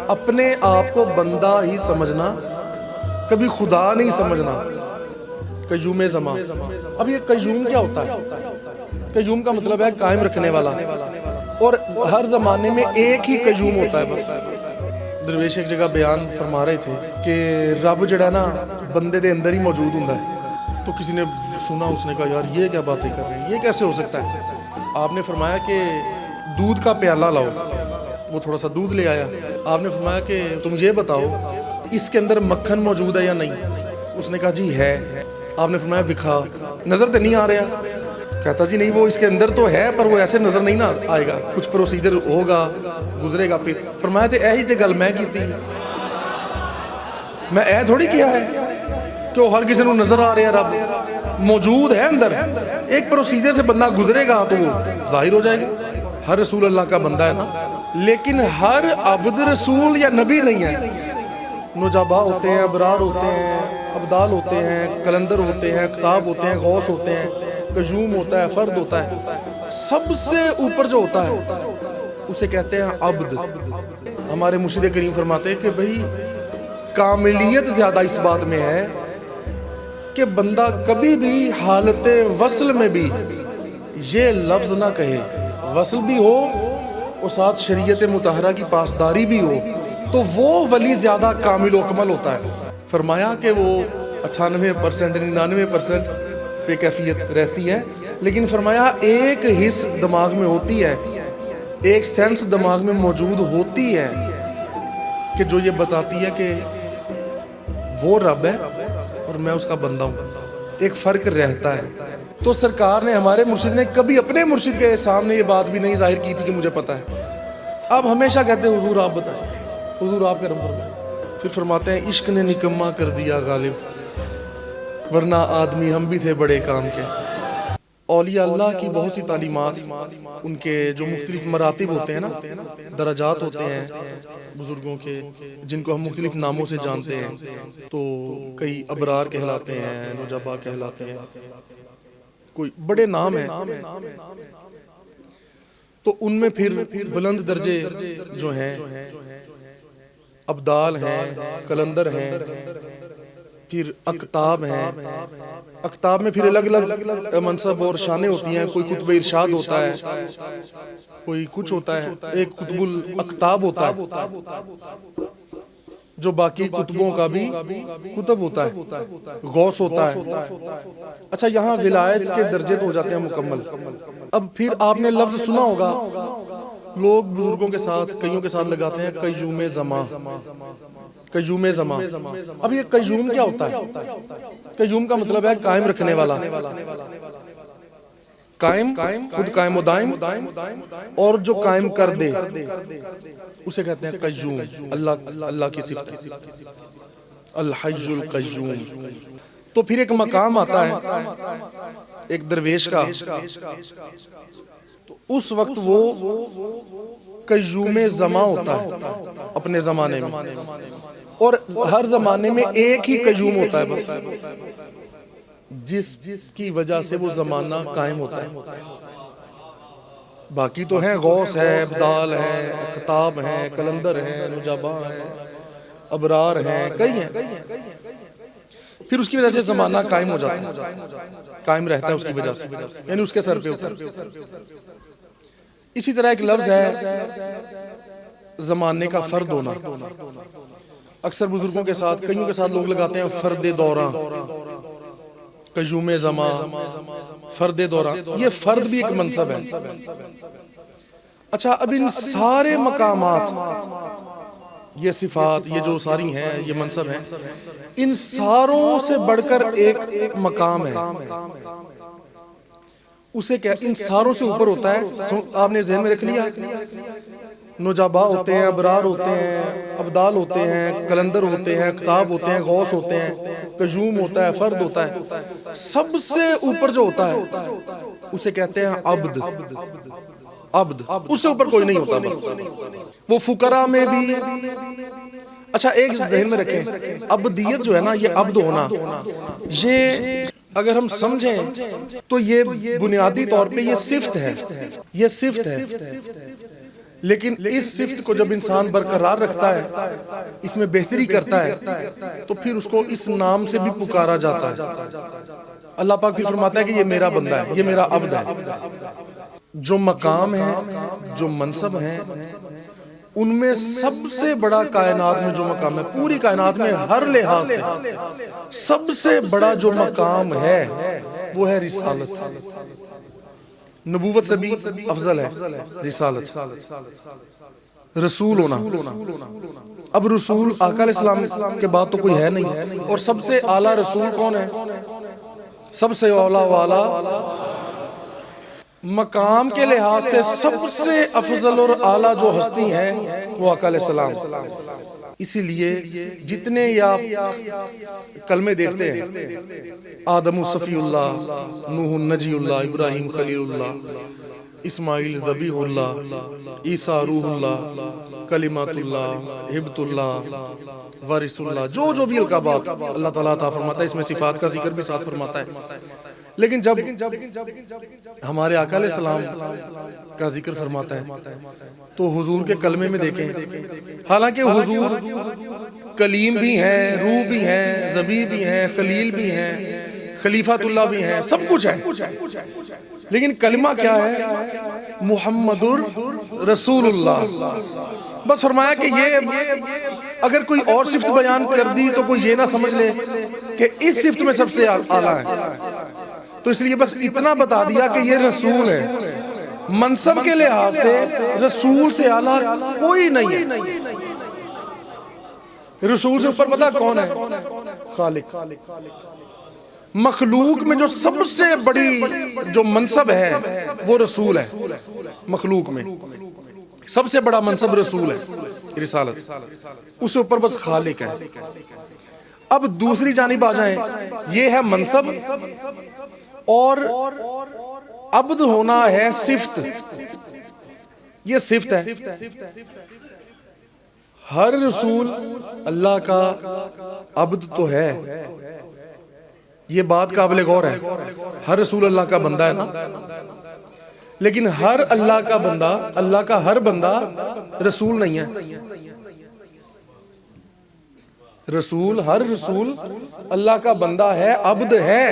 اپنے آپ کو بندہ ہی سمجھنا، کبھی خدا نہیں سمجھنا۔ قیوم زمان، اب یہ قیوم کیا ہوتا ہے؟ قیوم کا مطلب ہے قائم رکھنے والا، اور ہر زمانے میں ایک ہی قیوم ہوتا ہے بس۔ درویش ایک جگہ بیان فرما رہے تھے کہ رب جڑا نا بندے دے اندر ہی موجود ہوندا ہے۔ تو کسی نے سنا، اس نے کہا یار یہ کیا باتیں کر رہے ہیں، یہ کیسے ہو سکتا ہے؟ آپ نے فرمایا کہ دودھ کا پیالہ لاؤ، وہ تھوڑا سا دودھ لے آیا۔ آپ نے فرمایا کہ تم یہ بتاؤ اس کے اندر مکھن موجود ہے یا نہیں؟ اس نے کہا جی ہے۔ آپ نے فرمایا دکھا، نظر تو نہیں آ رہا۔ کہتا جی نہیں، وہ اس کے اندر تو ہے پر وہ ایسے نظر نہیں نہ آئے گا، کچھ پروسیجر ہوگا، گزرے گا۔ پھر فرمایا تے ایہی تے گل میں کیتی، میں اے تھوڑی کیا ہے کہ وہ ہر کسی کو نظر آ رہے ہیں، رب موجود ہے اندر۔ ایک پروسیجر سے بندہ گزرے گا تو وہ ظاہر ہو جائے گا۔ ہر رسول اللہ کا بندہ ہے نا، لیکن ہر عبد رسول یا نبی نہیں ہے۔ نجابہ ہوتے ہیں، ابرار ہوتے ہیں، ابدال ہوتے ہیں، کلندر ہوتے ہیں، اقطاب ہوتے ہیں، غوث ہوتے ہیں، قیوم ہوتا ہے، فرد ہوتا ہے۔ سب سے اوپر جو ہوتا ہے اسے کہتے ہیں عبد۔ ہمارے مرشد کریم فرماتے ہیں کہ بھئی کاملیت زیادہ اس بات میں ہے کہ بندہ کبھی بھی حالت وصل میں بھی یہ لفظ نہ کہے، وصل بھی ہو اور ساتھ شریعت مطہرہ کی پاسداری بھی ہو، تو وہ ولی زیادہ کامل و اکمل ہوتا ہے۔ فرمایا کہ وہ 98% 99% بے کیفیت رہتی ہے، لیکن فرمایا ایک حص دماغ میں ہوتی ہے، ایک سینس دماغ میں موجود ہوتی ہے کہ جو یہ بتاتی ہے کہ وہ رب ہے اور میں اس کا بندہ ہوں۔ ایک فرق رہتا ہے۔ تو سرکار نے، ہمارے مرشد نے کبھی اپنے مرشد کے سامنے یہ بات بھی نہیں ظاہر کی تھی کہ مجھے پتہ ہے۔ اب ہمیشہ کہتے ہیں حضور آپ بتائیں، حضور آپ کرم فرمائیں۔ پھر فرماتے ہیں عشق نے نکما کر دیا غالب، ورنہ آدمی ہم بھی تھے بڑے کام کے۔ اولیاء اللہ کی بہت سی تعلیمات، ان کے جو مختلف مراتب ہوتے ہیں نا، درجات ہوتے ہیں بزرگوں کے، جن کو ہم مختلف ناموں سے جانتے ہیں۔ تو کئی ابرار کہلاتے ہیں، نجبا کہلاتے ہیں، کوئی بڑے نام ہیں۔ تو ان میں پھر بلند درجے جو ہیں ابدال ہیں، کلندر ہیں، پھر اقطاب ہیں۔ اقطاب میں پھر الگ الگ منصب اور شانیں ہوتی ہیں۔ کوئی قطب ارشاد ہوتا ہے، کوئی کچھ ہوتا ہے، ایک قطب الاقطاب ہوتا ہے جو باقی قطبوں کا بھی قطب ہوتا ہے، غوث ہوتا ہے۔ اچھا، یہاں ولایت کے درجے تو ہو جاتے ہیں مکمل۔ اب پھر آپ نے لفظ سنا ہوگا، لوگ بزرگوں کے ساتھ، کئیوں کے ساتھ لگاتے ہیں قیوم زمان، قیوم زمان۔ اب یہ قیوم کیا ہوتا ہے؟ قیوم کا مطلب ہے قائم رکھنے والا۔ قائم، خود قائم و دائم، اور جو قائم کر دے اسے کہتے ہیں قیوم۔ اللہ کی صفت ہے الحی القیوم۔ تو پھر ایک مقام آتا ہے ایک درویش کا، تو اس وقت وہ قیوم زمان ہوتا ہے اپنے زمانے میں، اور ہر زمانے میں ایک ہی قیوم ہوتا ہے بس، جس کی وجہ سے وہ زمانہ قائم ہوتا ہے۔ باقی تو ہیں، غوث ہے، ابدال ہیں، اقطاب ہیں، کلندر ہیں، نجابہ ہیں، ابرار ہیں، کئی ہیں۔ پھر اس کی وجہ سے زمانہ قائم ہو جاتا ہے، قائم رہتا ہے اس کی وجہ سے، یعنی اس کے سر پہ ہوتا ہے۔ اسی طرح ایک لفظ ہے زمانے کا فرد ہونا۔ اکثر بزرگوں کے ساتھ، کئیوں کے ساتھ لوگ لگاتے ہیں فرد دوراں، قیوم زمان، فرد دوراں۔ یہ فرد بھی ایک منصب ہے۔ اچھا، اب ان سارے مقامات، یہ صفات، یہ جو ساری ہیں، یہ منصب ہیں، ان ساروں سے بڑھ کر ایک مقام ہے، اسے کیا، ان ساروں سے اوپر ہوتا ہے۔ آپ نے ذہن میں رکھ لیا، نجابہ ہوتے ہیں، ابرار ہوتے ہیں، ابدال ہوتے ہیں، کلندر ہوتے ہیں، اقطاب ہوتے ہیں، غوث ہوتے ہیں، قیوم ہوتا ہے، فرد ہوتا ہے۔ سب سے اوپر جو ہوتا ہے اسے کہتے ہیں عبد۔ عبد، اس سے اوپر کوئی نہیں ہوتا بس۔ وہ فقراء میں بھی، اچھا ایک ذہن میں رکھیں، عبدیت جو ہے نا، یہ عبد ہونا، یہ اگر ہم سمجھیں تو یہ بنیادی طور پہ یہ صفت ہے، یہ صفت ہے۔ لیکن اس صفت کو جب انسان برقرار رکھتا ہے، اس میں بہتری کرتا ہے، تو پھر اس کو اس نام سے بھی پکارا جاتا ہے۔ اللہ پاک بھی فرماتا ہے کہ یہ میرا بندہ ہے، یہ میرا عبد ہے۔ جو مقام ہے، جو منصب ہے، ان میں سب سے بڑا کائنات میں جو مقام ہے، پوری کائنات میں ہر لحاظ سے سب سے بڑا جو مقام ہے وہ ہے رسالت۔ نبوت سے بھی افضل ہے رسالت، رسول ہونا۔ اب رسول آقا علیہ السلام کے بعد تو کوئی ہے نہیں، اور سب سے اعلیٰ رسول کون ہے؟ سب سے اولا والا، مقام کے لحاظ سے سب سے افضل اور اعلیٰ جو ہستی ہیں وہ آقا علیہ السلام۔ اسی لیے جتنے آپ کلمے دیکھتے ہیں، آدم صفی اللہ، نوح نجی اللہ، ابراہیم خلیل اللہ، اسماعیل ذبیح اللہ، عیسیٰ روح اللہ، کلمات اللہ، ہبت اللہ، وارث اللہ، جو بھی القابات اللہ تعالیٰ عطا فرماتا ہے، اس میں صفات کا ذکر بھی ساتھ فرماتا ہے۔ لیکن جب ہمارے آقا علیہ السلام کا ذکر فرماتا ہے تو حضور کے کلمے میں دیکھیں، حالانکہ حضور کلیم بھی ہیں، روح بھی ہیں، ذبیح بھی ہیں، خلیل بھی ہیں، خلیفۃ اللہ بھی ہیں، سب کچھ ہے، لیکن کلمہ کیا ہے؟ محمد رسول اللہ۔ بس فرمایا کہ یہ اگر کوئی اور صفت بیان کر دی تو کوئی یہ نہ سمجھ لے کہ اس صفت میں سب سے اعلیٰ ہے، تو اس لیے بس اتنا بتا دیا کہ یہ رسول ہے۔ منصب کے لحاظ سے رسول سے اعلیٰ کوئی نہیں ہے۔ رسول سے اوپر پتہ کون ہے؟ خالق۔ مخلوق میں جو سب سے بڑی جو منصب ہے وہ رسول ہے۔ مخلوق میں سب سے بڑا منصب رسول ہے، رسالت، اس سے اوپر بس خالق ہے۔ اب دوسری جانب آ جائیں، یہ ہے منصب، اور عبد ہونا ہے صفت۔ یہ صفت ہے۔ ہر رسول اللہ کا عبد تو ہے، یہ بات قابل غور ہے، ہر رسول اللہ کا بندہ ہے نا، لیکن ہر اللہ کا بندہ، اللہ کا ہر بندہ رسول نہیں ہے۔ رسول، ہر رسول اللہ کا بندہ ہے، عبد ہے،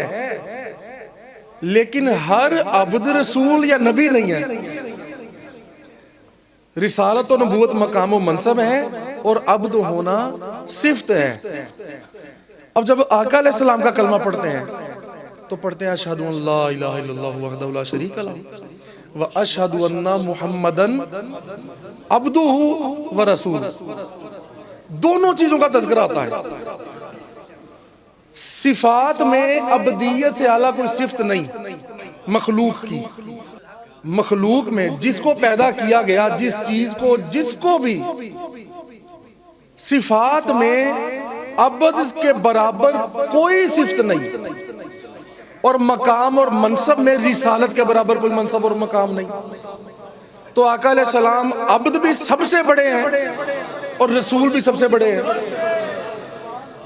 لیکن ہر عبد رسول یا نبی نہیں ہے۔ رسالت و نبوت مقام و منصب ہے، اور عبد ہونا صفت ہے۔ اب جب آقا علیہ السلام کا کلمہ پڑھتے ہیں تو پڑھتے ہیں اشہد ان لا الہ الا اللہ وحدہ لا شریک لہ واشہد ان محمدًا عبدہ ورسولہ۔ دونوں چیزوں کا تذکرہ آتا ہے۔ صفات میں عبدیت سے اعلیٰ کوئی صفت نہیں مخلوق کی۔ مخلوق میں جس کو پیدا کیا گیا، جس چیز کو، جس کو بھی، صفات میں عبد کے برابر کوئی صفت نہیں، اور مقام اور منصب میں رسالت کے برابر کوئی منصب اور مقام نہیں۔ تو آقا علیہ السلام عبد بھی سب سے بڑے ہیں اور رسول بھی سب سے بڑے ہیں،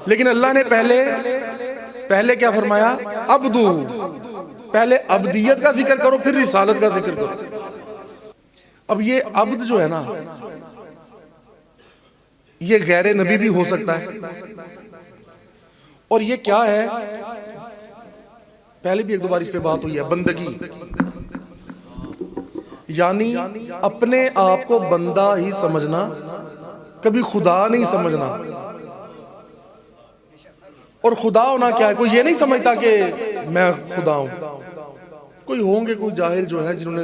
لیکن اللہ نے پہلے کیا فرمایا؟ عبدو، پہلے عبدیت کا ذکر کرو پھر رسالت کا ذکر کرو۔ اب یہ عبد جو ہے نا، یہ غیر نبی بھی ہو سکتا ہے، اور یہ کیا ہے؟ پہلے بھی ایک دو بار اس پہ بات ہوئی ہے، بندگی، یعنی اپنے آپ کو بندہ ہی سمجھنا، کبھی خدا نہیں سمجھنا۔ اور خدا ہونا کیا ہے؟ کوئی یہ نہیں سمجھتا کہ میں خدا ہوں۔ کوئی ہوں گے کوئی جاہل جو ہے جنہوں نے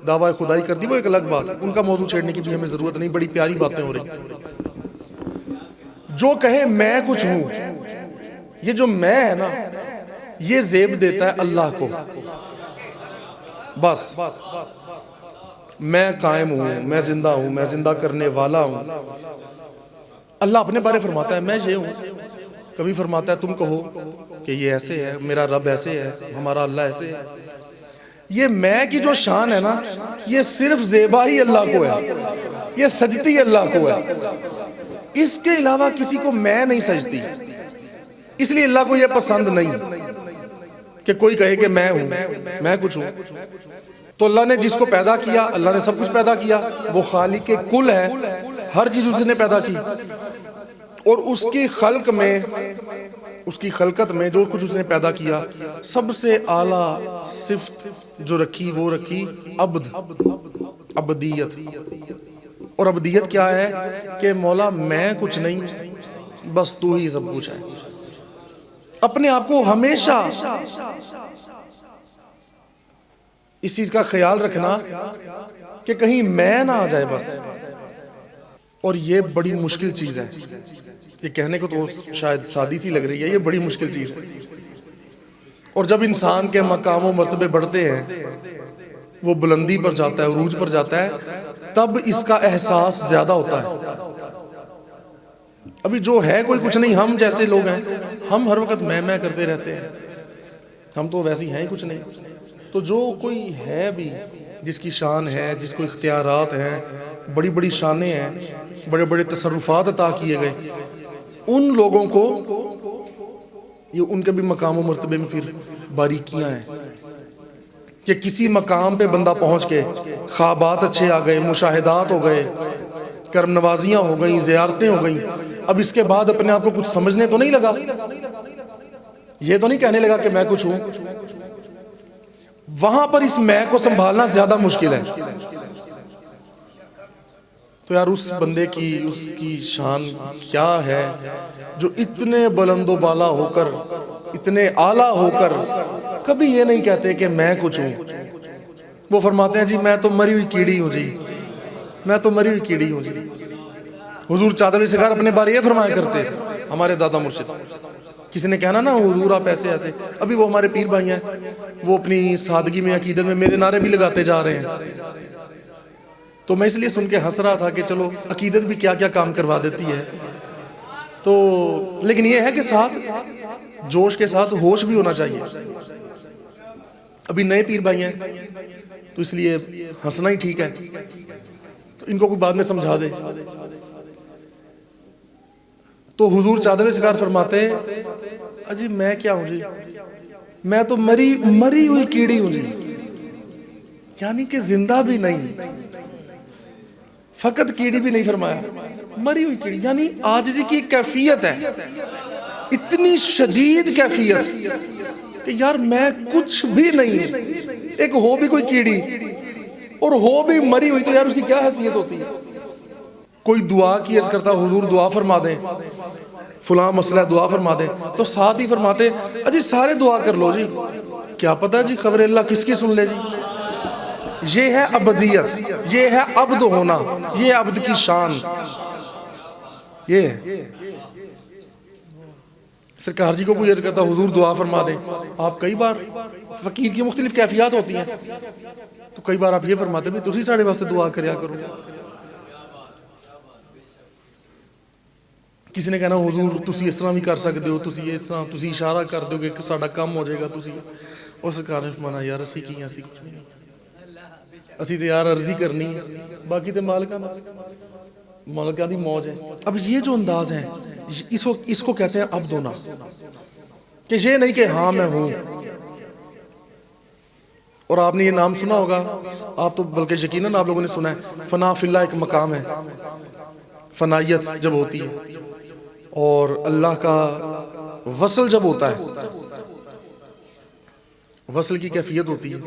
دعویٰ خدائی کر دی، وہ ایک الگ بات ہے، ان کا موضوع چھیڑنے کی بھی ہمیں ضرورت نہیں، بڑی پیاری باتیں ہو رہی۔ جو کہے میں کچھ ہوں، یہ جو میں ہے نا، یہ زیب دیتا ہے اللہ کو، بس میں قائم ہوں، میں زندہ ہوں، میں زندہ کرنے والا ہوں۔ اللہ اپنے بارے فرماتا ہے میں یہ ہوں، کبھی فرماتا ہے تم کہو کہ یہ ایسے ہے، میرا رب ایسے ہے، ہمارا اللہ ایسے ہے۔ یہ میں کی جو شان ہے نا، یہ صرف زیبا ہی اللہ کو ہے، یہ سجدتی اللہ کو ہے، اس کے علاوہ کسی کو میں نہیں سجدتی۔ اس لیے اللہ کو یہ پسند نہیں کہ کوئی کہے کہ میں ہوں، میں کچھ ہوں۔ تو اللہ نے جس کو پیدا کیا، اللہ نے سب کچھ پیدا کیا، وہ خالق کل ہے، ہر چیز اس نے پیدا کی، اور اس کی خلق میں، اس کی خلقت میں جو کچھ اس نے پیدا کیا، سب سے اعلیٰ صفت جو رکھی وہ رکھی عبد، عبدیت۔ اور عبدیت کیا ہے کہ مولا میں کچھ نہیں، بس تو ہی سب کچھ ہے۔ اپنے آپ کو ہمیشہ اس چیز کا خیال رکھنا کہ کہیں میں نہ آ جائے بس، اور یہ بڑی مشکل چیز ہے۔ یہ کہنے کو تو شاید سادی سی لگ رہی ہے، یہ بڑی مشکل چیز ہے۔ اور جب انسان کے مقام و مرتبے بڑھتے ہیں، وہ بلندی پر جاتا ہے، عروج پر جاتا ہے، تب اس کا احساس زیادہ ہوتا ہے۔ ابھی جو ہے کوئی کچھ نہیں، ہم جیسے لوگ ہیں، ہم ہر وقت میں کرتے رہتے ہیں، ہم تو ویسے ہیں کچھ نہیں۔ تو جو کوئی ہے بھی، جس کی شان ہے، جس کو اختیارات ہیں، بڑی بڑی شانیں ہیں، بڑے بڑے تصرفات عطا کیے گئے، ان لوگوں کو یہ ان کے بھی مقام و مرتبے میں پھر باریکیاں ہیں کہ کسی مقام پہ بندہ پہنچ کے خوابات اچھے آ گئے، مشاہدات ہو گئے، کرم نوازیاں ہو گئیں، زیارتیں ہو گئیں، اب اس کے بعد اپنے آپ کو کچھ سمجھنے تو نہیں لگا، یہ تو نہیں کہنے لگا کہ میں کچھ ہوں۔ وہاں پر اس میں کو سنبھالنا زیادہ مشکل ہے۔ تو یار اس بندے کی، اس کی شان کیا ہے جو اتنے بلند و بالا ہو کر، اتنے اعلیٰ ہو کر کبھی یہ نہیں کہتے کہ میں کچھ ہوں۔ وہ فرماتے ہیں جی میں تو مری ہوئی کیڑی ہوں، جی میں تو مری ہوئی کیڑی ہوں۔ جی حضور چادر سکار اپنے بارے یہ فرمایا کرتے ہمارے دادا مرشد۔ کسی نے کہنا نا حضور آپ ایسے ایسے، ابھی وہ ہمارے پیر بھائی ہیں، وہ اپنی سادگی میں، عقیدت میں میرے نعرے بھی لگاتے جا رہے ہیں، تو میں اس لیے سن کے ہنس رہا تھا کہ چلو عقیدت بھی کیا کیا کام کروا دیتی ہے۔ تو لیکن یہ ہے کہ ساتھ جوش کے ساتھ ہوش بھی ہونا چاہیے۔ ابھی نئے پیر بھائی ہیں تو اس لیے ہنسنا ہی ٹھیک ہے، تو ان کو کوئی بعد میں سمجھا دے۔ تو حضور چادر سکار فرماتے اجی میں کیا ہوں جی، میں تو مری ہوئی کیڑی ہوں جی، یعنی کہ زندہ بھی نہیں، فقط کیڑی بھی نہیں فرمایا، مری ہوئی کیڑی، یعنی عاجزی کی کیفیت ہے، اتنی شدید کیفیت کہ یار میں کچھ بھی نہیں، ایک ہو بھی کوئی کیڑی اور ہو بھی مری ہوئی، تو یار اس کی کیا حیثیت ہوتی ہے۔ کوئی دعا کی عرض کرتا حضور دعا فرما دیں، فلاں مسئلہ دعا فرما دیں، تو ساتھ ہی فرماتے اجی سارے دعا کر لو جی، کیا پتہ جی خبر اللہ کس کی سن لے جی۔ یہ ہے عبدیت، یہ ہے عبد ہونا، یہ عبد کی شان، یہ ہے۔ سرکار جی کو کوئی عرض کرتا حضور دعا فرما دیں، آپ کئی بار، فقیر کی مختلف کیفیات ہوتی ہیں، تو کئی بار آپ یہ فرماتے بھی تسی ساڑھے واسطے دعا کریا کرو۔ کسی نے کہنا حضور تسی اس طرح بھی کر سکتے ہو، تسی اشارہ کر دو گے کہ ساڑھا کم ہو جائے گا، تسی، اور سرکار نے فرمانا یار اسی کی اسی کچھ نہیں، اسی تو یار عرضی کرنی ہے، باقی تو مالکہ دی موج ہے۔ اب یہ جو انداز ہے اس کو کہتے ہیں عبد ہونا، کہ یہ نہیں کہ ہاں میں ہوں۔ اور آپ نے یہ نام سنا ہوگا، آپ تو بلکہ یقیناً آپ لوگوں نے سنا ہے، فنا فی اللہ ایک مقام ہے، فنائیت جب ہوتی ہے اور اللہ کا وصل جب ہوتا ہے، وصل کی کیفیت ہوتی ہے،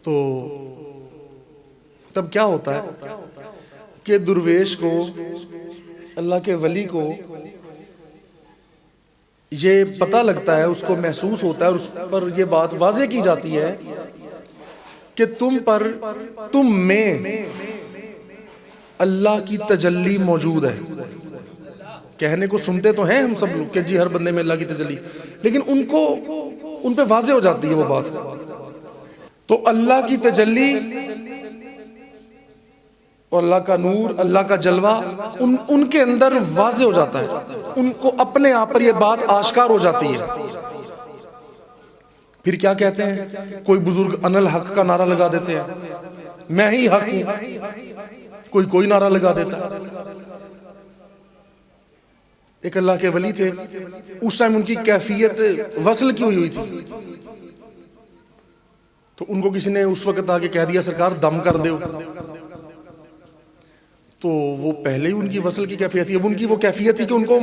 تو تب کیا ہوتا ہے کہ درویش کو، اللہ کے ولی کو یہ پتہ لگتا ہے، اس کو محسوس ہوتا ہے، اور اس پر یہ بات واضح کی جاتی ہے کہ تم میں اللہ کی تجلی موجود ہے۔ کہنے کو سنتے تو ہیں ہم سب لوگ کہ جی ہر بندے میں اللہ کی تجلی، لیکن ان پہ واضح ہو جاتی ہے وہ بات۔ تو اللہ کی تجلی اور اللہ کا نور، اللہ کا جلوہ ان کے اندر واضح ہو جاتا ہے، ان کو اپنے آپ پر یہ بات آشکار ہو جاتی ہے۔ پھر کیا کہتے ہیں، کوئی بزرگ انا الحق کا نعرہ لگا دیتے ہیں، میں ہی حق ہوں، کوئی نعرہ لگا دیتا ہے۔ ایک اللہ کے ولی تھے، اس ٹائم ان کی کیفیت وصل کی ہوئی تھی، تو ان کو کسی نے اس وقت آگے کہہ دیا سرکار دم کر دو، تو وہ پہلے ہی ان کی وصل کی کیفیت تھی. اب ان کی وہ کیفیت تھی کہ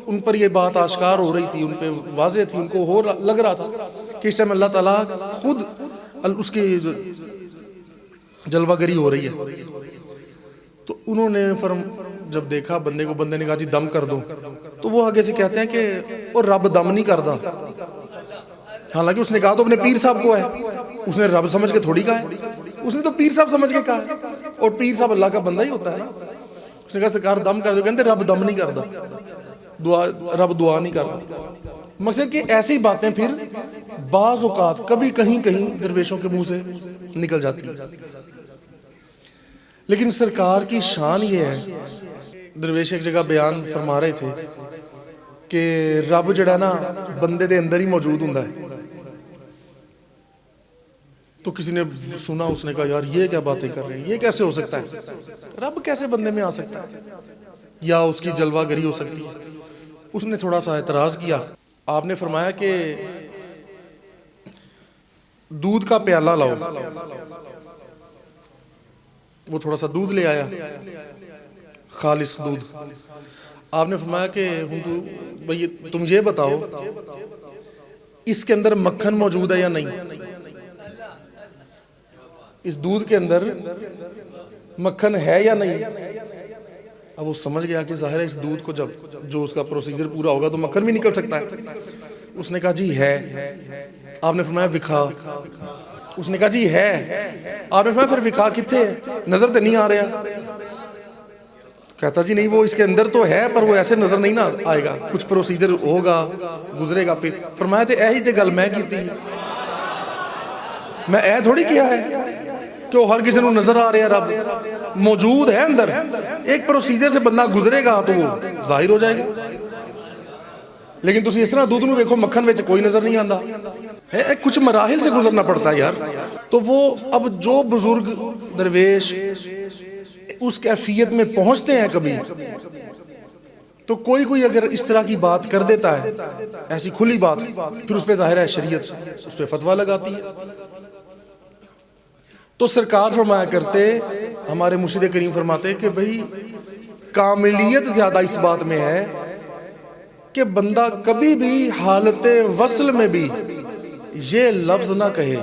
ان پر یہ بات آشکار ہو رہی تھی، ان پہ واضح تھی، ان کو لگ رہا تھا کہ اس ٹائم اللہ تعالیٰ خود اس کی جلوہ گری ہو رہی ہے. تو انہوں نے جب دیکھا بندے نے کہا جی دم کر دو، تو وہ آگے سے کہتے ہیں کہ وہ رب دم نہیں کردا. حالانکہ اس نے کہا تو اپنے پیر صاحب کو ہے، اس نے رب سمجھ کے تھوڑی کہا ہے، اس نے تو پیر صاحب سمجھ کے کہا ہے، اور پیر صاحب اللہ کا بندہ ہی ہوتا ہے. اس نے کہا سرکار دم کر دو، کہتے رب دم نہیں کردا، رب دعا نہیں کردا. مقصد کہ ایسی باتیں پھر بعض اوقات کبھی کہیں درویشوں کے منہ سے نکل جاتی ہیں. لیکن سرکار کی شان یہ ہے، درویش ایک جگہ بیان فرما رہے تھے کہ رب جڑا نا بندے دے اندر ہی موجود ہوندا ہے. تو کسی نے سنا، اس نے کہا یار یہ کیا باتیں کر رہے ہیں، یہ کیسے ہو سکتا ہے، رب کیسے بندے میں آ سکتا ہے، یا اس کی جلوہ گری ہو سکتی ہے. اس نے تھوڑا سا اعتراض کیا. آپ نے فرمایا کہ دودھ کا پیالہ لاؤ. وہ تھوڑا سا دودھ لے آیا، خالص دودھ. آپ نے فرمایا کہ بھئی تم یہ بتاؤ اس کے اندر مکھن موجود ہے یا نہیں، اس دودھ کے اندر مکھن ہے یا نہیں. اب وہ سمجھ گیا کہ ظاہر ہے اس دودھ کو جو اس کا پروسیجر پورا ہوگا تو مکھن بھی نکل سکتا ہے. اس نے کہا جی ہے. آپ نے فرمایا وکھا. اس نے کہا جی ہے. آپ نے فرمایا پھر وکھا کتھے ہے، نظر تو نہیں آ رہا. کہتا جی نہیں وہ اس کے اندر تو ہے پر وہ ایسے نظر نہیں نہ آئے گا، کچھ پروسیجر ہوگا گزرے گا. پھر فرمایا تے ایہی تے گل میں کیتی، میں اے تھوڑی کیا ہے کہ وہ ہر کسی کو نظر آ رہا رب موجود ہے اندر. ایک پروسیجر سے بندہ گزرے گا تو وہ ظاہر ہو جائے گا. لیکن تسی اس طرح دودھ نو ویکھو مکھن وچ کوئی نظر نہیں آندا ہے، کچھ مراحل سے گزرنا پڑتا ہے یار. تو وہ اب جو بزرگ درویش اس کیفیت میں پہنچتے ہیں کبھی، تو کوئی اگر اس طرح کی بات کر دیتا ہے، ایسی کھلی بات، پھر اس پہ ظاہر ہے شریعت اس پہ فتویٰ لگاتی ہے. تو سرکار فرمایا کرتے، ہمارے مرشد کریم فرماتے کہ بھئی کاملیت زیادہ اس بات میں ہے کہ بندہ کبھی بھی حالت وصل میں بھی یہ لفظ نہ کہے،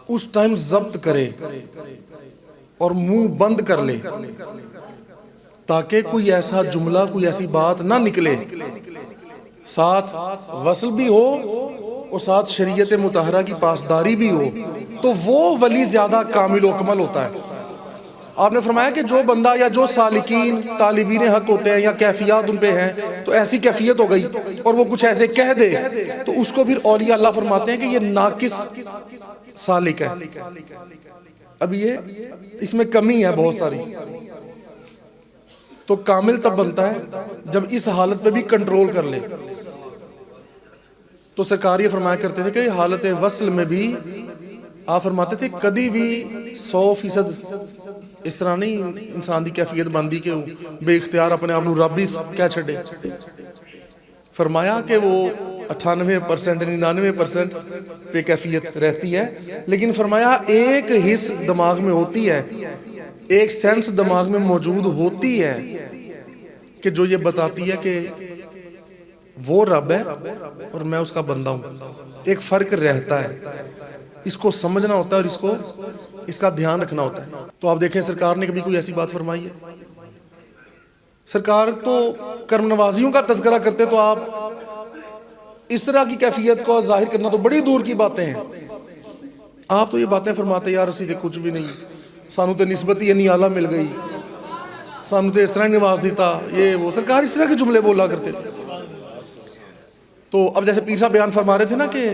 اس ٹائم ضبط کرے اور منہ بند کر لے، تاکہ کوئی ایسا جملہ کوئی ایسی بات نہ نکلے، ساتھ وصل بھی ہو اور ساتھ شریعت مطہرہ کی پاسداری بھی ہو، تو وہ ولی زیادہ کامل و کمل ہوتا ہے. آپ نے فرمایا کہ جو بندہ یا جو سالکین طالبین حق ہوتے ہیں یا کیفیات ان پہ ہیں، تو ایسی کیفیت ہو گئی اور وہ کچھ ایسے کہہ دے تو اس کو پھر اولیاء اللہ فرماتے ہیں کہ یہ ناقص سالک ہے. اب یہ اس میں کمی ہے بہت ساری. تو کامل تب بنتا ہے جب اس حالت پہ بھی کنٹرول کر لے. تو سرکار یہ فرمایا کرتے تھے کہ حالت وصل میں بھی آپ فرماتے تھے کدی بھی 100% اس طرح نہیں انسان دی کیفیت بندی کہ بے اختیار اپنے آپ نو رب ہی کہہ چھڑے. فرمایا کہ وہ 98% 99% پہ کیفیت رہتی ہے، لیکن فرمایا ایک حص دماغ میں ہوتی ہے، ایک سینس دماغ میں موجود ہوتی ہے کہ جو یہ بتاتی ہے کہ وہ رب ہے اور میں اس کا بندہ ہوں. ایک فرق رہتا ہے، اس کو سمجھنا ہوتا ہے اور اس کا دھیان رکھنا ہوتا ہے. تو آپ دیکھیں سرکار نے کبھی کوئی ایسی بات فرمائی ہے؟ سرکار تو کرم نوازیوں کا تذکرہ کرتے تو آپ اس طرح کی کیفیت کو ظاہر کرنا تو بڑی دور کی باتیں ہیں. آپ تو یہ باتیں فرماتے یار اسی تے کچھ بھی نہیں، سانو تے نسبت ہی نہیں اعلیٰ مل گئی، سانو تے اس طرح نواز دیتا، یہ وہ. سرکار اس طرح کے جملے بولا کرتے تھے. تو اب جیسے پیر صاحب بیان فرما رہے تھے نا کہ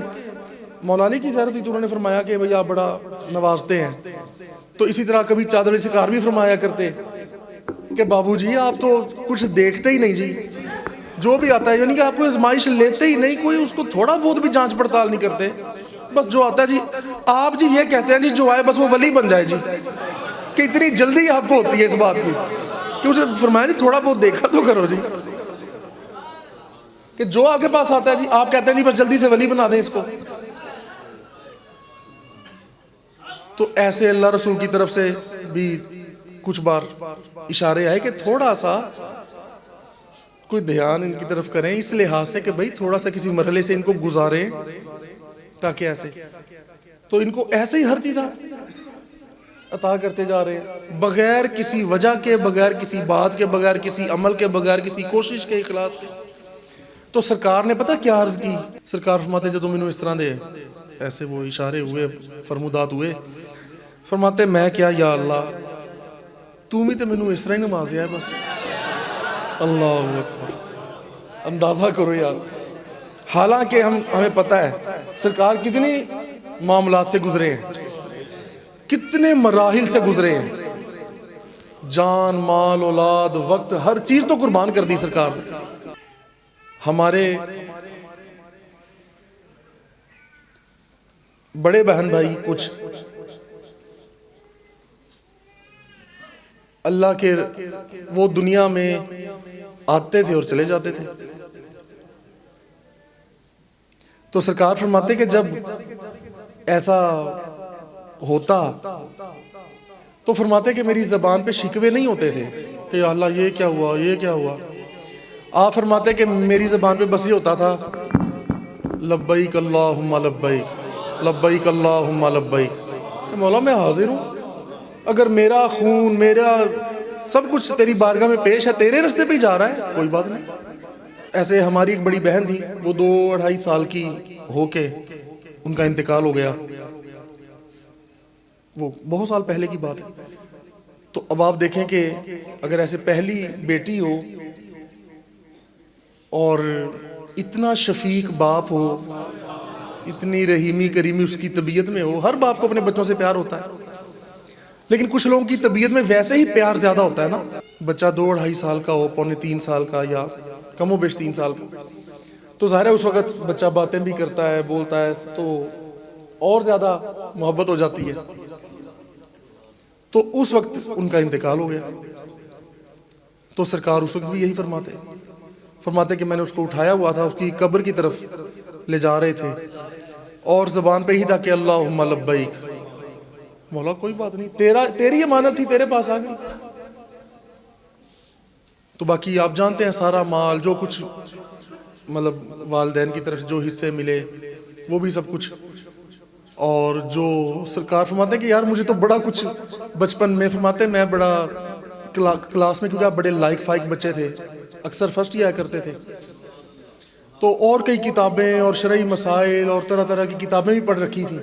مولا علی کی زیارت ہوئی تو انہوں نے فرمایا کہ بھئی آپ بڑا نوازتے ہیں. تو اسی طرح کبھی چادر سرکار بھی فرمایا کرتے کہ بابو جی آپ تو کچھ دیکھتے ہی نہیں جی، جو بھی آتا ہے یعنی کہ آپ کو ازمائش لیتے ہی نہیں، کوئی اس کو تھوڑا بہت بھی جانچ پڑتال نہیں کرتے، بس جو آتا ہے جی آپ جی یہ کہتے ہیں جی جو آئے بس وہ ولی بن جائے جی، کہ اتنی جلدی آپ کو ہوتی ہے اس بات کی کہ اسے فرمایا جی تھوڑا بہت دیکھا تو کرو جی، کہ جو آپ کے پاس آتا ہے جی آپ کہتے ہیں جی بس جلدی سے ولی بنا دیں اس کو. تو ایسے اللہ رسول کی طرف سے بھی کچھ بار اشارے آئے کہ تھوڑا سا کوئی دھیان ان کی طرف کریں، اس لحاظ سے کہ بھئی تھوڑا سا کسی مرحلے سے ان کو گزاریں، تاکہ ایسے تو ان کو ایسے ہی ہر چیز عطا کرتے جا رہے ہیں، بغیر کسی وجہ کے، بغیر کسی بات کے، بغیر کسی عمل کے، بغیر کسی کوشش کے، اخلاص کے۔ تو سرکار نے پتہ کیا عرض کی؟ سرکار فرماتے جدو مینوں اس طرح دے ایسے وہ اشارے ہوئے، فرمودات ہوئے، فرماتے میں کیا یا اللہ تو بھی تو مینوں اس طرح ہی نمازیا ہے بس۔ اللہ اکبر، اندازہ کرو یار، حالانکہ ہمیں پتہ ہے سرکار کتنی معاملات سے گزرے ہیں، کتنے مراحل سے گزرے ہیں، جان، مال، اولاد، وقت، ہر چیز تو قربان کر دی سرکار نے۔ ہمارے بڑے بہن بھائی کچھ اللہ کے وہ دنیا میں آتے تھے اور چلے جاتے تھے، تو سرکار فرماتے کہ جب ایسا ہوتا تو فرماتے کہ میری زبان پہ شکوے نہیں ہوتے تھے کہ یا اللہ یہ کیا ہوا، یہ کیا ہوا۔ آپ فرماتے کہ میری زبان پہ بس یہ ہوتا تھا لبیک اللہم لبیک، لبیک اللہم لبیک، مولا میں حاضر ہوں، اگر میرا خون، میرا سب کچھ تیری بارگاہ میں پیش ہے، تیرے رستے پہ ہی جا رہا ہے، کوئی بات نہیں۔ ایسے ہماری ایک بڑی بہن تھی، وہ 2-2.5 سال کی ہو کے ان کا انتقال ہو گیا، وہ بہت سال پہلے کی بات ہے۔ تو اب آپ دیکھیں کہ اگر ایسے پہلی بیٹی ہو اور اتنا شفیق باپ ہو، اتنی رحیمی کریمی اس کی طبیعت میں ہو، ہر باپ کو اپنے بچوں سے پیار ہوتا ہے، لیکن کچھ لوگوں کی طبیعت میں ویسے ہی پیار زیادہ ہوتا ہے نا۔ بچہ 2-2.5 سال کا ہو، 2.75 سال کا، یا کم و بیش 3 سال کا، تو ظاہر ہے اس وقت بچہ باتیں بھی کرتا ہے، بولتا ہے، تو اور زیادہ محبت ہو جاتی ہے۔ تو اس وقت ان کا انتقال ہو گیا، تو سرکار اس وقت بھی یہی فرماتے کہ میں نے اس کو اٹھایا ہوا تھا، اس کی قبر کی طرف لے جا رہے تھے، اور زبان پہ ہی تھا کہ اللہم لبیک، مولا کوئی بات نہیں، تیری امانت تھی، تیرے پاس آ گئی۔ تو باقی آپ جانتے ہیں سارا مال جو کچھ مطلب والدین کی طرف جو حصے ملے وہ بھی سب کچھ، اور جو سرکار فرماتے ہیں کہ یار مجھے تو بڑا کچھ بچپن میں، فرماتے ہیں میں بڑا کلاس میں، کیونکہ آپ بڑے لائق فائق بچے تھے، اکثر فرسٹ ہی آیا کرتے تھے، تو اور کئی کتابیں اور شرعی مسائل اور طرح طرح کی کتابیں بھی پڑھ رکھی تھیں،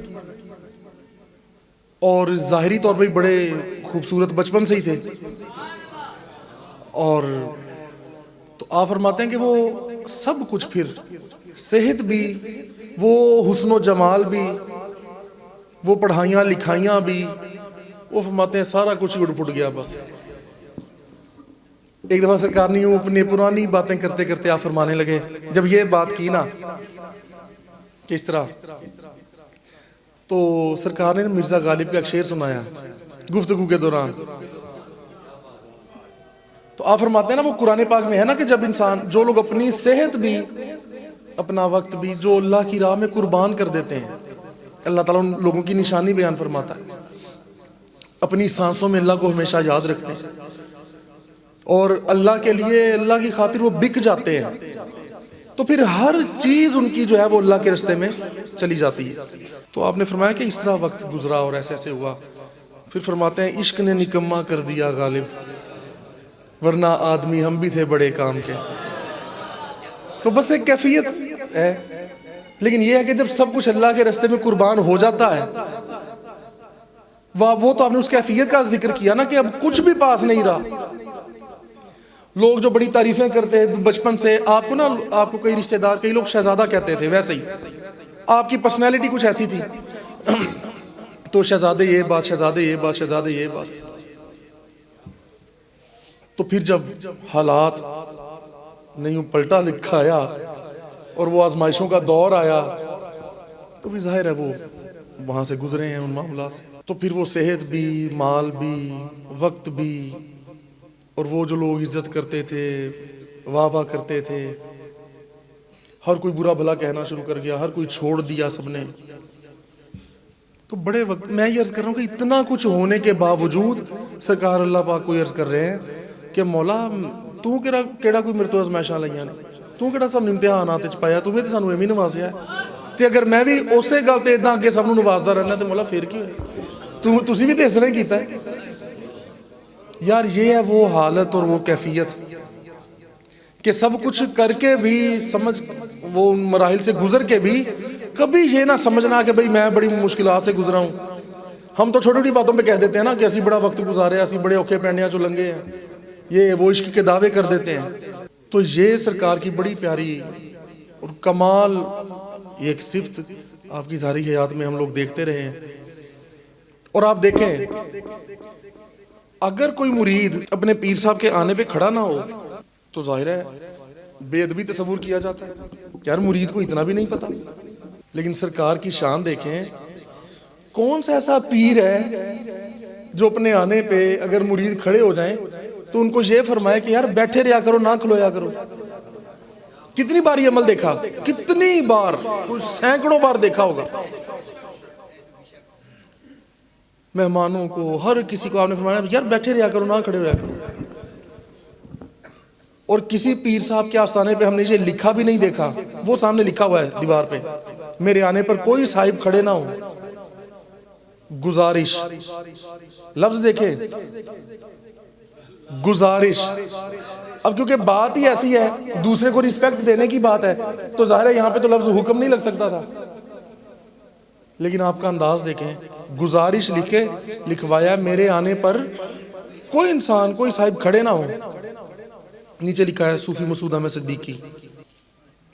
اور ظاہری طور پہ بڑے خوبصورت بچپن سے ہی تھے۔ اور تو آپ فرماتے ہیں کہ وہ سب کچھ، پھر صحت بھی، وہ حسن و جمال بھی، وہ پڑھائیاں لکھائیاں بھی، وہ فرماتے ہیں سارا کچھ اڑ پھٹ گیا بس۔ ایک دفعہ سرکار نے اپنی پرانی باتیں کرتے کرتے آپ فرمانے لگے، جب یہ بات کی نا کس طرح، تو سرکار نے مرزا غالب کا ایک شعر سنایا گفتگو کے دوران، تو آپ فرماتے ہیں نا وہ قرآن پاک میں ہے نا کہ جب انسان، جو لوگ اپنی صحت بھی، اپنا وقت بھی جو اللہ کی راہ میں قربان کر دیتے ہیں، اللہ تعالیٰ ان لوگوں کی نشانی بیان فرماتا ہے، اپنی سانسوں میں اللہ کو ہمیشہ یاد رکھتے ہیں، اور اللہ کے لیے، اللہ کی خاطر وہ بک جاتے ہیں، تو پھر ہر چیز ان کی جو ہے وہ اللہ کے راستے میں چلی جاتی ہے۔ تو آپ نے فرمایا کہ اس طرح وقت گزرا اور ایسے ایسے ہوا، پھر فرماتے ہیں عشق نے نکما کر دیا غالب، ورنہ آدمی ہم بھی تھے بڑے کام کے۔ تو بس ایک کیفیت ہے، لیکن یہ ہے کہ جب سب کچھ اللہ کے راستے میں قربان ہو جاتا ہے، وہ تو آپ نے اس کیفیت کا ذکر کیا نا کہ اب کچھ بھی پاس نہیں رہا۔ لوگ جو بڑی تعریفیں کرتے ہیں بچپن سے، آپ کو نا، آپ کو کئی رشتہ دار، کئی لوگ شہزادہ کہتے تھے، ویسے ہی آپ کی پرسنالٹی کچھ ایسی تھی، تو شہزادے یہ بات، شہزادے یہ بات، شہزادے یہ بات۔ تو پھر جب حالات نہیں پلٹا لکھایا اور وہ آزمائشوں کا دور آیا، تو بھی ظاہر ہے وہ وہاں سے گزرے ہیں ان معاملات سے، تو پھر وہ صحت بھی، مال بھی، وقت بھی، اور وہ جو لوگ عزت کرتے تھے، واہ واہ کرتے تھے، ہر کوئی برا بھلا کہنا شروع کر گیا، ہر کوئی چھوڑ دیا سب نے، تو بڑے وقت میں یہ عرض کر رہا ہوں کہ اتنا کچھ ہونے کے باوجود سرکار اللہ پاک کو یہ عرض کر رہے ہیں کہ مولا تو کیڑا کوئی میرے تو ازمائشاں لائیاں نے, تو کیڑا سب امتحانات وچ پایا, تو تے سانو ایویں نوازیا ہے, تے اگر میں بھی اسی گل تے اداں اگے سب نوں نوازدا رہنا تے مولا پھر کی ہوئے, تسی بھی تے اس طرح ہی کیتا ہے یار. یہ ہے وہ حالت اور وہ کیفیت کہ سب کچھ کر کے بھی سمجھ, وہ مراحل سے گزر کے بھی کبھی یہ نہ سمجھنا کہ بھئی میں بڑی مشکلات سے گزرا ہوں. ہم تو چھوٹی چھوٹی باتوں پہ کہہ دیتے ہیں نا کہ اسی بڑا وقت گزارے, اسی بڑے اوکھے پینڈیاں چو لنگے ہیں, یہ وہ عشق کے دعوے کر دیتے ہیں. تو یہ سرکار کی بڑی پیاری اور کمال یہ ایک صفت آپ کی ظاہری حیات میں ہم لوگ دیکھتے رہے ہیں. اور آپ دیکھیں اگر کوئی مرید اپنے پیر صاحب کے آنے پہ کھڑا نہ ہو تو ظاہر ہے بے ادبی تصور کیا جاتا ہے, یار مرید کو اتنا بھی نہیں پتا. لیکن سرکار کی شان دیکھیں, کون سا ایسا پیر ہے جو اپنے آنے پہ اگر مرید کھڑے ہو جائیں تو ان کو یہ فرمائے کہ یار بیٹھے رہا کرو, نہ کھلویا کرو. کتنی بار یہ عمل دیکھا, کتنی بار, سینکڑوں بار دیکھا ہوگا. مہمانوں کو, ہر کسی کو آپ نے فرمایا یار بیٹھے رہا کرو, نہ کھڑے ہوا کرو. اور کسی پیر صاحب کے آستانے پہ ہم نے یہ لکھا بھی نہیں دیکھا, وہ سامنے لکھا ہوا ہے دیوار پہ, میرے آنے پر کوئی صاحب کھڑے نہ ہو, گزارش. لفظ دیکھیں, گزارش. اب کیونکہ بات ہی ایسی ہے, دوسرے کو رسپیکٹ دینے کی بات ہے, تو ظاہر ہے یہاں پہ تو لفظ حکم نہیں لگ سکتا تھا. لیکن آپ کا انداز دیکھیں, گزارش لکھوایا میرے آنے پر کوئی انسان, کوئی صاحب کھڑے نہ ہو. نیچے لکھا ہے صوفی مسعود احمد صدیقی.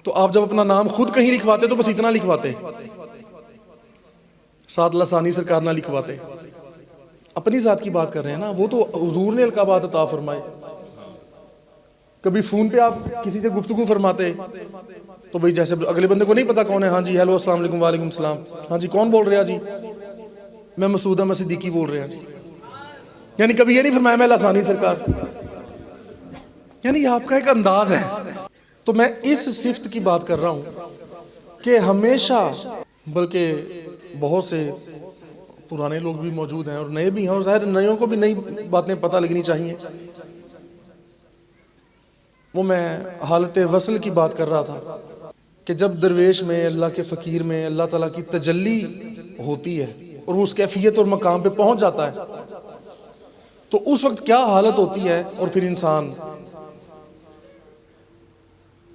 تو آپ جب اپنا نام خود کہیں لکھواتے تو بس اتنا لکھواتے, ساتھ لسانی سرکار نہ لکھواتے. اپنی ذات کی بات کر رہے ہیں نا, وہ تو حضور نے القابات عطا فرمائے. کبھی فون پہ آپ کسی سے گفتگو فرماتے تو بھئی جیسے اگلے بندے کو نہیں پتا کون ہے, ہاں جی ہیلو السلام علیکم, وعلیکم السلام, ہاں جی کون بول رہے ہیں جی, میں مسعود احمد صدیقی بول رہے ہیں جی. یعنی کبھی یہ نہیں فرمایا میں لسانی سرکار. یعنی یہ آپ کا ایک انداز ہے. تو میں اس صفت کی بات کر رہا ہوں کہ ہمیشہ, بلکہ بہت سے پرانے لوگ بھی موجود ہیں اور نئے بھی ہیں, اور ظاہر نئیوں کو بھی نئی باتیں پتہ لگنی چاہیے. وہ میں حالت وصل کی بات کر رہا تھا کہ جب درویش میں, اللہ کے فقیر میں اللہ تعالیٰ کی تجلی ہوتی ہے اور وہ اس کیفیت اور مقام پہ پہنچ جاتا ہے تو اس وقت کیا حالت ہوتی ہے. اور پھر انسان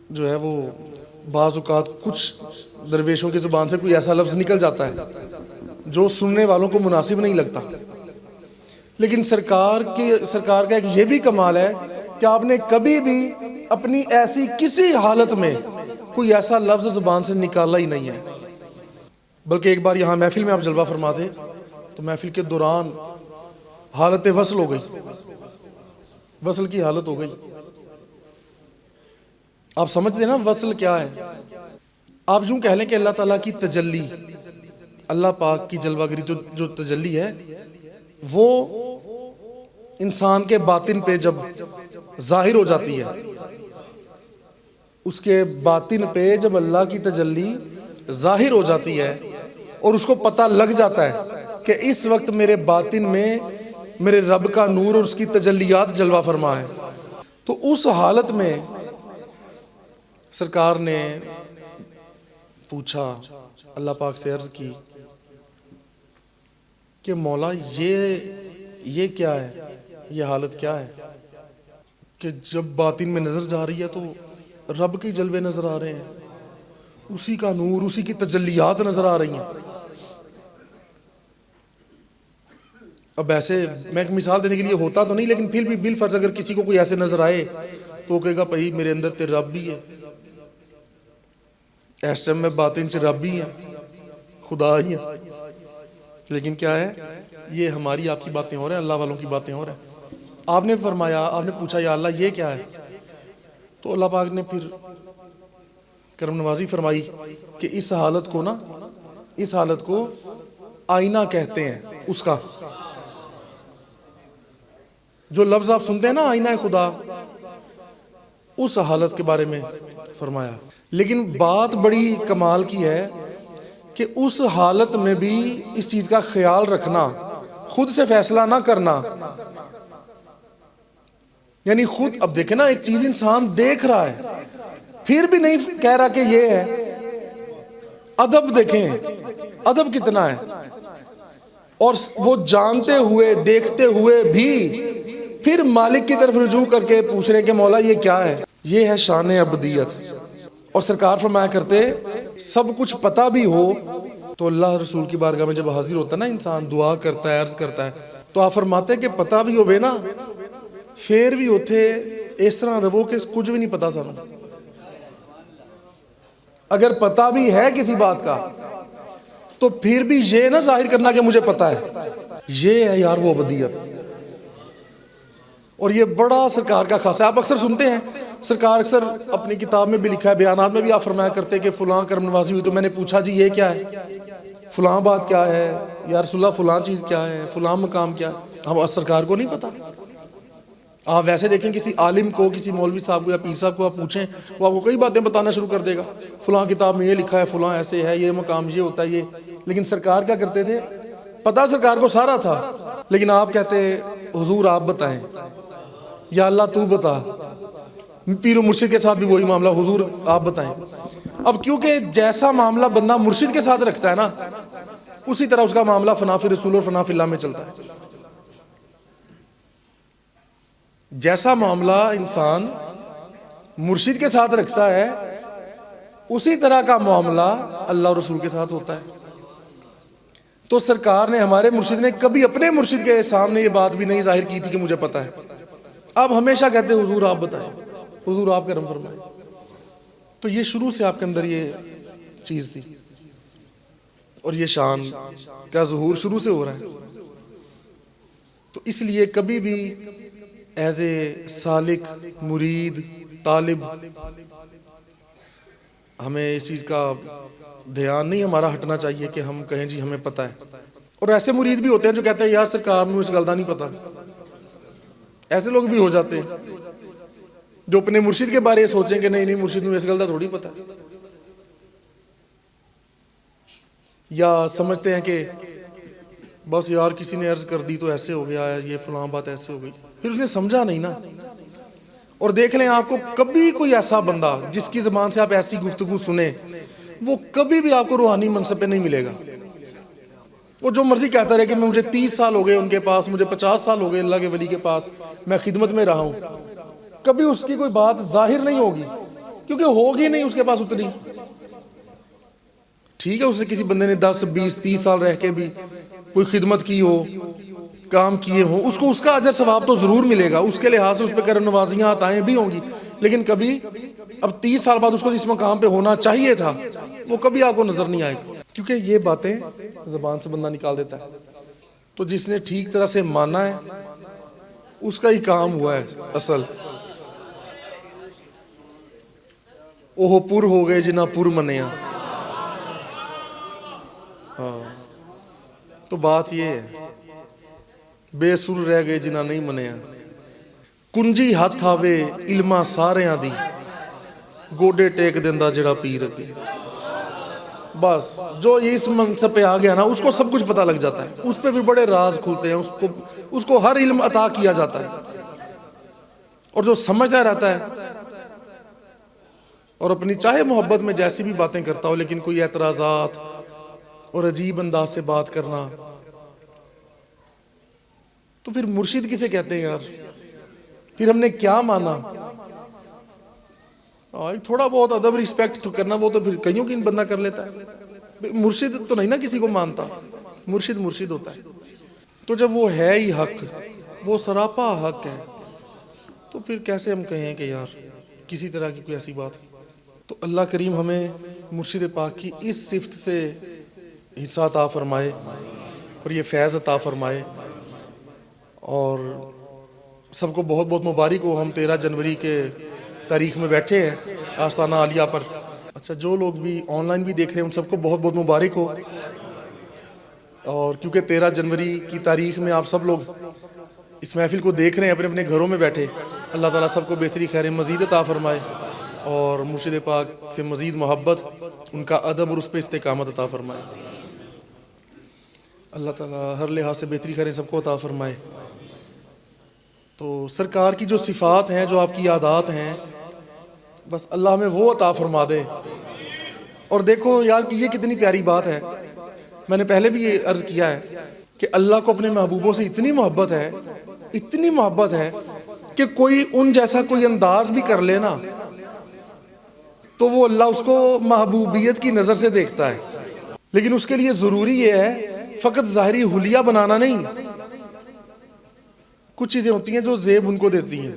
جو ہے وہ بعض اوقات کچھ درویشوں کی زبان سے کوئی ایسا لفظ نکل جاتا ہے جو سننے والوں کو مناسب نہیں لگتا. لیکن سرکار کا ایک یہ بھی کمال ہے کہ آپ نے کبھی بھی اپنی ایسی کسی حالت میں کوئی ایسا لفظ زبان سے نکالا ہی نہیں ہے. بلکہ ایک بار یہاں محفل میں آپ جلوہ فرما تھے تو محفل کے دوران حالت وصل ہو گئی, وصل کی حالت ہو گئی. آپ سمجھتے ہیں نا وصل کیا ہے؟ آپ یوں کہہ لیں کہ اللہ تعالیٰ کی تجلی, اللہ پاک کی جلوہ گری جو تجلی ہے وہ انسان کے باطن پہ جب ظاہر ہو جاتی ہے, اس کے باطن پہ جب اللہ کی تجلی ظاہر ہو جاتی ہے اور اس کو پتہ لگ جاتا ہے کہ اس وقت میرے باطن میں میرے رب کا نور اور اس کی تجلیات جلوہ فرما ہے, تو اس حالت میں سرکار نے پوچھا, اللہ پاک سے عرض کی کہ مولا یہ کیا ہے, یہ حالت کیا ہے کہ جب باطن میں نظر جا رہی ہے تو رب کے جلوے نظر آ رہے ہیں, اسی کا نور, اسی کی تجلیات نظر آ رہی ہیں. اب ایسے میں ایک مثال دینے کے لیے ہوتا تو نہیں, لیکن پھر بھی بالفرض اگر کسی کو کوئی ایسے نظر آئے تو وہ کہے گا بھائی میرے اندر تے رب بھی ہے, اس ٹائم میں باطن سے رب بھی ہے, خدا ہی ہے. لیکن کیا ہے, یہ ہماری آپ کی باتیں ہو رہے ہیں, اللہ والوں کی باتیں ہو رہے ہیں. آپ نے فرمایا, آپ نے پوچھا یا اللہ یہ کیا ہے, تو اللہ پاک نے پھر کرم نوازی فرمائی کہ اس حالت کو نا, اس حالت کو آئینہ کہتے ہیں. اس کا جو لفظ آپ سنتے ہیں نا آئینہ خدا, اس حالت کے بارے میں فرمایا. لیکن بات بڑی کمال کی ہے کہ اس حالت میں بھی اس چیز کا خیال رکھنا، خود سے فیصلہ نہ کرنا، یعنی خود اب دیکھیں نا، ایک چیز انسان دیکھ رہا ہے پھر بھی نہیں کہہ رہا کہ یہ ہے۔ ادب دیکھیں، ادب کتنا ہے، اور وہ جانتے ہوئے دیکھتے ہوئے بھی پھر مالک کی طرف رجوع کر کے پوچھ رہے کہ مولا یہ کیا ہے۔ یہ ہے شان عبدیت۔ اور سرکار فرمایا کرتے سب کچھ پتہ بھی ہو تو اللہ رسول کی بارگاہ میں جب حاضر ہوتا ہے نا انسان، دعا کرتا ہے، عرض کرتا ہے، تو آپ فرماتے کہ پتہ بھی ہوئے نا پھر بھی اتھے اس طرح رہو کہ کچھ بھی نہیں پتا سانو۔ اگر پتہ بھی ہے کسی بات کا تو پھر بھی یہ نہ ظاہر کرنا کہ مجھے پتہ ہے۔ یہ ہے یار وہ عبدیت، اور یہ بڑا سرکار کا خاص ہے۔ آپ اکثر سنتے ہیں سرکار اکثر اپنی کتاب میں بھی لکھا ہے، بیانات میں بھی آپ فرمایا کرتے کہ فلاں کرم نوازی ہوئی تو میں نے پوچھا جی یہ کیا ہے، فلاں بات کیا ہے یا رسول اللہ، فلاں چیز کیا ہے، فلاں مقام کیا ہے۔ ہم سرکار کو نہیں پتا۔ آپ ویسے دیکھیں کسی عالم کو، کسی مولوی صاحب کو یا پیر صاحب کو آپ پوچھیں، وہ آپ کو کئی باتیں بتانا شروع کر دے گا، فلاں کتاب میں یہ لکھا ہے، فلاں ایسے ہے، یہ مقام یہ ہوتا ہے یہ۔ لیکن سرکار کیا کرتے تھے؟ پتہ سرکار کو سارا تھا، لیکن آپ کہتے حضور آپ بتائیں، یا اللہ تو بتا۔ پیر و مرشد کے ساتھ بھی وہی معاملہ، حضور آپ بتائیں۔ اب کیونکہ جیسا معاملہ بندہ مرشد کے ساتھ رکھتا ہے نا، اسی طرح اس کا معاملہ فنا فی رسول اور فنا فی اللہ میں چلتا ہے۔ جیسا معاملہ انسان مرشد کے ساتھ رکھتا ہے اسی طرح کا معاملہ اللہ اور رسول کے ساتھ ہوتا ہے۔ تو سرکار نے، ہمارے مرشد نے کبھی اپنے مرشد کے سامنے یہ بات بھی نہیں ظاہر کی تھی کہ مجھے پتہ ہے۔ آپ ہمیشہ کہتے ہیں حضور آپ بتائیں، حضور آپ کرم فرمائیں۔ تو یہ شروع سے آپ کے اندر یہ چیز تھی، اور یہ شان کا ظہور شروع سے ہو رہا ہے۔ تو اس لیے کبھی بھی ایز اے سالک، مرید، طالب، ہمیں اس چیز کا دھیان نہیں ہمارا ہٹنا چاہیے کہ ہم کہیں جی ہمیں پتہ ہے۔ اور ایسے مرید بھی ہوتے ہیں جو کہتے ہیں یار سرکار میں اس گل دا نہیں پتہ۔ ایسے لوگ بھی ہو جاتے ہیں جو اپنے مرشد کے بارے سوچیں کہ نہیں نہیں مرشد میں اس گل دا تھوڑی پتہ ہے، یا سمجھتے ہیں کہ بس یار کسی نے عرض کر دی تو ایسے ہو گیا ہے، یہ فلاں بات ایسے ہو گئی، پھر اس نے سمجھا نہیں نا۔ اور دیکھ لیں آپ کو کبھی کوئی ایسا بندہ جس کی زبان سے آپ ایسی گفتگو سنیں، وہ کبھی بھی آپ کو روحانی منصب پہ نہیں ملے گا۔ وہ جو مرضی کہتا رہے کہ مجھے 30 سال ہو گئے ان کے پاس، مجھے 50 سال ہو گئے اللہ کے ولی کے پاس، میں خدمت میں رہا ہوں، کبھی اس کی کوئی بات ظاہر نہیں ہوگی، کیونکہ ہوگی نہیں اس کے پاس اتنی۔ ٹھیک ہے اس نے کسی بندے نے 10 20 30 سال رہ کے بھی کوئی خدمت کی ہو، کام کیے ہوں، اس کو اس کا اجر ثواب تو ضرور ملے گا، اس کے لحاظ سے اس پہ کرم نوازیاں عطائیں بھی ہوں گی، لیکن کبھی اب 30 سال بعد اس کو جس مقام پہ ہونا چاہیے تھا وہ کبھی آپ کو نظر نہیں آئے گا، کیونکہ یہ باتیں زبان سے بندہ نکال دیتا ہے۔ تو جس نے ٹھیک طرح سے مانا ہے اس کا ہی کام ہوا ہے اصل۔ اوہ پر ہو گئے جنہ پر منیا۔ تو بات یہ ہے بے سر رہ گئے جنہ نہیں منیا، کنجی ہاتھ آوے علماں ساریاں دی، گوڈے ٹیک دیندہ جڑا پیر اگے۔ بس جو اس منصب پہ آ گیا نا اس کو سب کچھ پتہ لگ جاتا ہے، اس پہ بھی بڑے راز کھلتے ہیں، اس کو ہر علم عطا کیا جاتا ہے۔ اور جو سمجھتا رہتا ہے اور اپنی چاہے محبت میں جیسی بھی باتیں کرتا ہو، لیکن کوئی اعتراضات اور عجیب انداز سے بات کرنا، تو پھر مرشد کسے کہتے ہیں یار؟ پھر ہم نے کیا مانا؟ تھوڑا بہت ادب ریسپیکٹ تو کرنا، وہ تو پھر کئیوں کی بندہ کر لیتا ہے، مرشد تو نہیں نا کسی کو مانتا، مرشد مرشد ہوتا ہے۔ تو جب وہ ہے ہی حق، وہ سراپا حق ہے، تو پھر کیسے ہم کہیں کہ یار کسی طرح کی کوئی ایسی بات؟ تو اللہ کریم ہمیں مرشد پاک کی اس صفت سے حصہ عطا فرمائے اور یہ فیض عطا فرمائے، اور سب کو بہت بہت مبارک ہو۔ ہم 13 جنوری کے تاریخ میں بیٹھے ہیں آستانہ عالیہ پر۔ اچھا جو لوگ بھی آن لائن بھی دیکھ رہے ہیں ان سب کو بہت بہت مبارک ہو، اور کیونکہ 13 جنوری کی تاریخ میں آپ سب لوگ اس محفل کو دیکھ رہے ہیں اپنے اپنے گھروں میں بیٹھے، اللہ تعالیٰ سب کو بہتری خیر مزید عطا فرمائے اور مرشد پاک سے مزید محبت، ان کا ادب اور اس پہ استقامت عطا فرمائے۔ اللہ تعالیٰ ہر لحاظ سے بہتری کریں، سب کو عطا فرمائے۔ تو سرکار کی جو صفات ہیں، جو آپ کی عادات ہیں، بس اللہ ہمیں وہ عطا فرما دے۔ اور دیکھو یار کہ یہ کتنی پیاری بات ہے، میں نے پہلے بھی یہ عرض کیا ہے کہ اللہ کو اپنے محبوبوں سے اتنی محبت ہے، اتنی محبت ہے کہ کوئی ان جیسا کوئی انداز بھی کر لے نا تو وہ اللہ اس کو محبوبیت کی نظر سے دیکھتا ہے۔ لیکن اس کے لیے ضروری یہ ہے فقط ظاہری حلیہ بنانا نہیں، کچھ چیزیں ہوتی ہیں جو زیب ان کو دیتی ہیں۔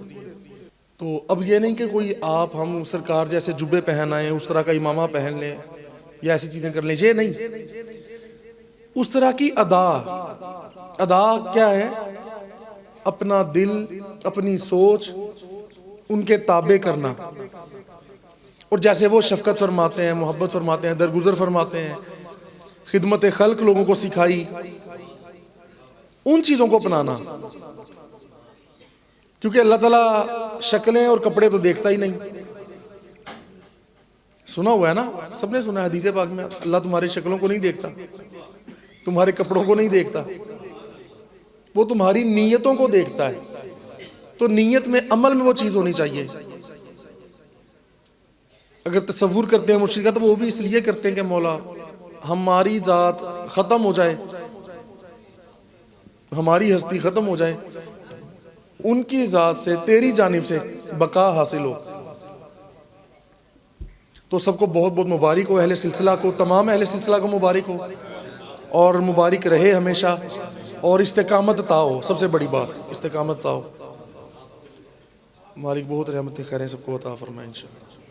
تو اب یہ نہیں کہ کوئی آپ ہم سرکار جیسے جبے پہن آئیں، اس طرح کا امامہ پہن لیں یا ایسی چیزیں کر لیں، یہ نہیں۔ اس طرح کی ادا کیا ہے؟ اپنا دل، اپنی سوچ ان کے تابع کرنا، اور جیسے وہ شفقت فرماتے ہیں، محبت فرماتے ہیں، درگزر فرماتے ہیں، خدمت خلق لوگوں کو سکھائی، ان چیزوں کو اپنانا۔ کیونکہ اللہ تعالیٰ شکلیں اور کپڑے تو دیکھتا ہی نہیں۔ سنا ہوا ہے نا، سب نے سنا ہے حدیث پاک میں، اللہ تمہاری شکلوں کو نہیں دیکھتا، تمہارے کپڑوں کو نہیں دیکھتا، وہ تمہاری نیتوں کو دیکھتا ہے۔ تو نیت میں، عمل میں وہ چیز ہونی چاہیے۔ اگر تصور کرتے ہیں مرشد کا تو وہ بھی اس لیے کرتے ہیں کہ مولا ہماری ذات ختم ہو جائے، ہماری ہستی ختم ہو جائے، ان کی ذات سے، تیری جانب سے بقا حاصل ہو۔ تو سب کو بہت بہت مبارک ہو، اہل سلسلہ کو، تمام اہل سلسلہ کو مبارک ہو، اور مبارک رہے ہمیشہ، اور استقامت عطا ہو۔ سب سے بڑی بات استقامت عطا ہو۔ مالک بہت رحمت خیریں سب کو عطا فرمائے انشاءاللہ۔